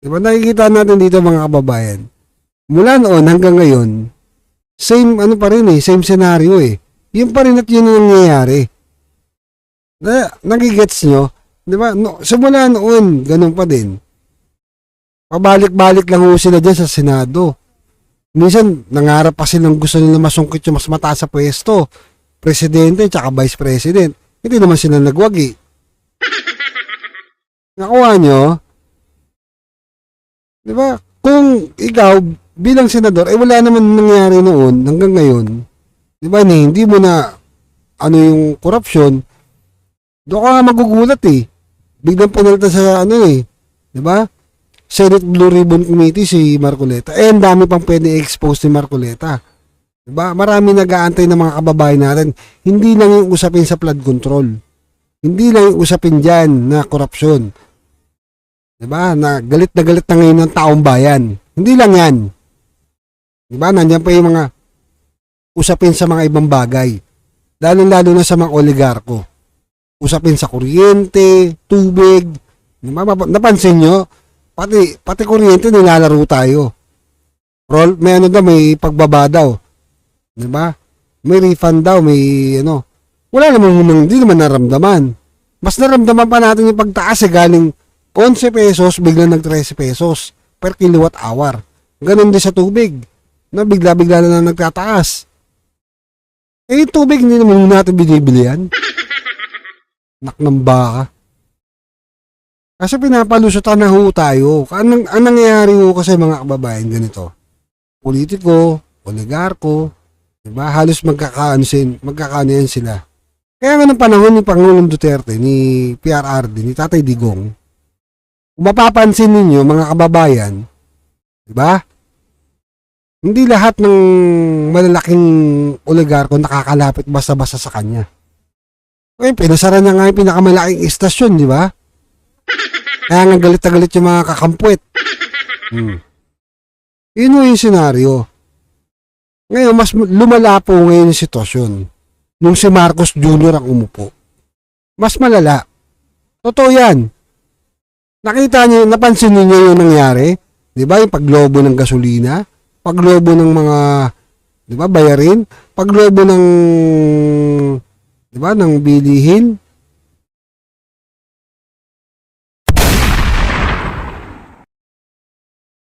Diba nakikita natin dito mga kababayan, mula noon hanggang ngayon, same ano pa rin same scenario Yun pa rin at yun ang nangyayari. Nagigets nyo? Diba? No, simula noon, ganun pa din. Pabalik-balik lang ho sila dyan sa Senado. Minsan, nangarap pa silang gusto nila masungkit yung mas mataas sa pwesto. Presidente, tsaka Vice President. Hindi naman sila nagwagi. Nakuha nyo? Diba? Kung ikaw, bilang senador, wala naman nangyari noon hanggang ngayon. Diba? Hindi mo na ano yung corruption. Doon ka nga magugulat Biglang pinalta sa Diba? Senate Blue Ribbon Committee si Marcoleta. Ang dami pang pwede expose ni Marcoleta. Diba? Marami nag-aantay ng mga kababayan natin. Hindi lang yung usapin sa flood control. Hindi lang yung usapin dyan na korupsyon. Diba? Na galit na ngayon ng taong bayan. Hindi lang yan. Diba? Nandiyan pa yung mga usapin sa mga ibang bagay. Lalo-lalo na sa mga oligarko. Usapin sa kuryente, tubig. Diba? Napansin nyo? Pati kuryente nilalaro tayo. May may pagbaba daw. Diba? May refund daw, may Wala namang hindi naman naramdaman. Mas naramdaman pa natin yung pagtaas galing 11 pesos, biglang nag 13 pesos per kilowatt hour. Ganon din sa tubig. Bigla-bigla na lang nagtataas. Yung tubig, hindi naman natin binibili yan. Nak ng baka. Kasi pinapalusutan na ho tayo. Ang nangyayari ho kasi mga kababayan ganito. Politiko, oligarko, diba? Halos magkakaano yan sila. Kaya nga ng panahon ni Pangulong Duterte, ni PRRD, ni Tatay Digong, kung mapapansin ninyo mga kababayan, diba? Hindi lahat ng malalaking oligarko nakakalapit basta-basta sa kanya. Pinasara niya nga yung pinakamalaking istasyon, di ba? Kaya nga galit na galit yung mga kakampwet. Yun yung senaryo. Ngayon, mas lumala po ngayon yung sitwasyon. Nung si Marcos Jr. ang umupo. Mas malala. Totoo yan. Nakita niyo, napansin niyo yung nangyari? Di ba? Yung paglobo ng gasolina, paglobo ng mga, di ba, bayarin, paglobo ng, di ba, ng bilihin,